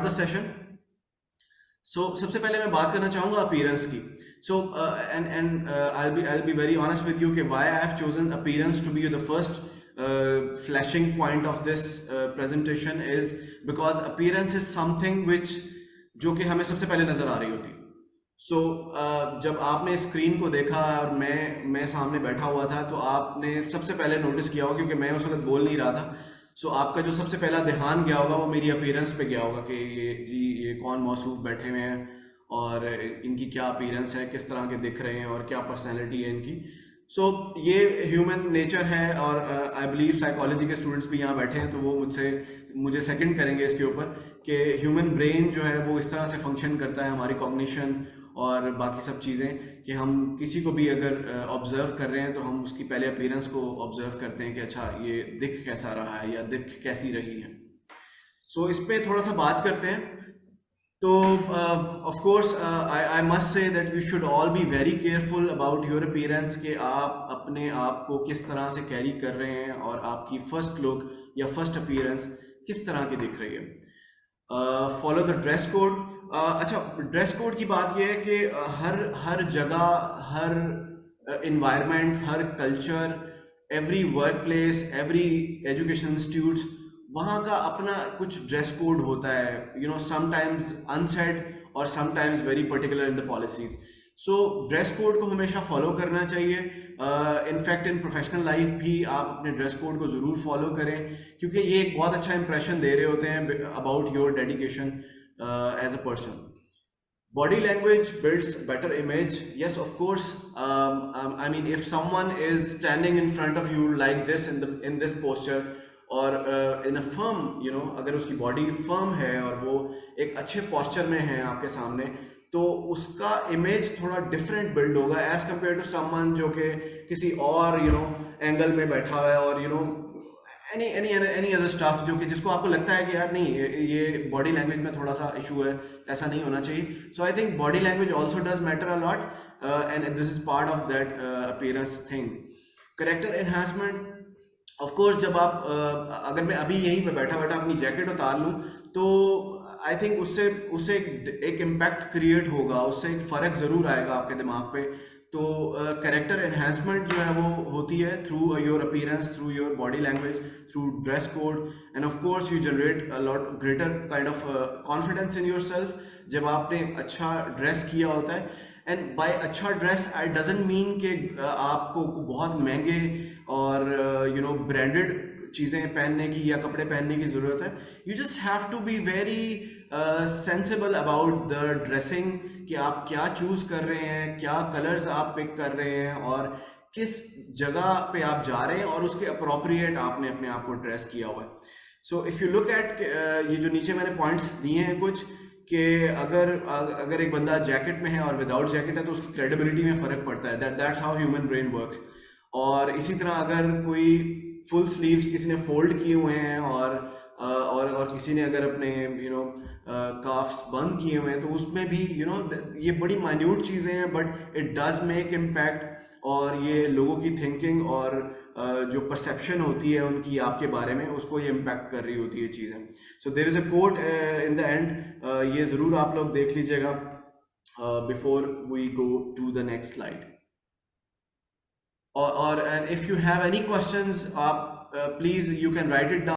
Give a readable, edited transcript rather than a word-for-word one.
start the session. So सबसे पहले मैं बात करना चाहूँगा appearance की. So I'll be very honest with you कि why I have chosen appearance to be the first flashing point of this presentation is because appearance is something which जो कि हमें सबसे पहले नजर आ रही होती. So जब आपने स्क्रीन को देखा और मैं सामने बैठा हुआ था तो आपने सबसे पहले नोटिस किया होगा, क्योंकि मैं उस वक्त बोल नहीं रहा था. सो आपका जो सबसे पहला ध्यान गया होगा वो मेरी अपीयरेंस पे गया होगा कि ये कौन मौसूफ बैठे हुए हैं और इनकी क्या अपीयरेंस है, किस तरह के दिख रहे हैं और क्या पर्सनैलिटी है इनकी. सो ये ह्यूमन नेचर है और आई बिलीव साइकोलॉजी के स्टूडेंट्स भी यहाँ बैठे हैं तो वो मुझे सेकंड करेंगे इसके ऊपर कि ह्यूमन ब्रेन जो है वो इस तरह से फंक्शन करता है, हमारी कॉग्निशन और बाकी सब चीज़ें, कि हम किसी को भी अगर ऑब्जर्व कर रहे हैं तो हम उसकी पहले अपीयरेंस को ऑब्जर्व करते हैं कि अच्छा ये दिख कैसा रहा है या दिख कैसी रही है. सो इस पर थोड़ा सा बात करते हैं. तो of course I must say that you should all be very careful about your appearance कि आप अपने आप को किस तरह से कैरी कर रहे हैं और आपकी फर्स्ट लुक या फर्स्ट अपीयरेंस किस तरह की दिख रही है. Follow the dress code. अच्छा, ड्रेस कोड की बात यह है कि हर जगह, हर इन्वायरमेंट, हर culture, every work place, every education institutes, वहाँ का अपना कुछ ड्रेस कोड होता है, यू नो, समटाइम्स अनसेड और sometimes very particular in the policies. So dress code को हमेशा फॉलो करना चाहिए. इनफैक्ट इन प्रोफेशनल लाइफ भी आप अपने ड्रेस कोड को ज़रूर फॉलो करें, क्योंकि ये एक बहुत अच्छा इंप्रेशन दे रहे होते हैं about your dedication as a person. Body language builds better image. Yes, of course. I mean, if someone is standing in front of you like this in this posture or in a firm, you know, अगर उसकी body firm है और वो एक अच्छे posture में है आपके सामने, तो उसका image थोड़ा different build होगा as compared to someone जो कि किसी और, you know, angle में बैठा हुआ है और, you know, any other stuff जो कि जिसको आपको लगता है कि यार नहीं ये बॉडी लैंग्वेज में थोड़ा सा इशू है, ऐसा नहीं होना चाहिए. So I think body language also does matter a lot and this is part of that appearance thing. Character enhancement, of course जब आप अगर मैं अभी यहीं पे बैठा अपनी जैकेट उतार लूँ तो आई थिंक उससे एक इम्पैक्ट क्रिएट होगा, उससे एक फ़र्क ज़रूर आएगा आपके दिमाग पे. तो कैरेक्टर एनहांसमेंट जो है वो होती है through your appearance, through your body language, through dress code, end of course you generate a lot greater kind of confidence in your self जब आपने अच्छा ड्रेस किया होता है. एंड बाय अच्छा ड्रेस आई डजंट मीन कि आपको बहुत महंगे और यू नो ब्रांडेड चीज़ें पहनने की या कपड़े पहनने की ज़रूरत है. You just have to be very sensible about the dressing कि आप क्या चूज़ कर रहे हैं, क्या कलर्स आप पिक कर रहे हैं और किस जगह पे आप जा रहे हैं और उसके अप्रोप्रिएट आपने अपने आप को ड्रेस किया हुआ है. So if you look at ये जो नीचे मैंने पॉइंट्स दिए हैं कुछ, कि अगर एक बंदा जैकेट में है और विदाउट जैकेट है तो उसकी क्रेडिबिलिटी में फ़र्क पड़ता है. That's how human brain works. और इसी तरह अगर कोई फुल स्लीव्स किसी ने फोल्ड किए हुए हैं और किसी ने अगर अपने यू नो काफ्स बंद किए हुए हैं तो उसमें भी यू नो ये बड़ी माइन्यूट चीज़ें हैं but it does make impact. और ये लोगों की थिंकिंग और जो परसेप्शन होती है उनकी आपके बारे में, उसको ये इम्पैक्ट कर रही होती है चीज़ें. So there is a quote in the end, ये ज़रूर आप लोग देख लीजिएगा before we go to the next slide. और and if you have any questions आप please you can write it down.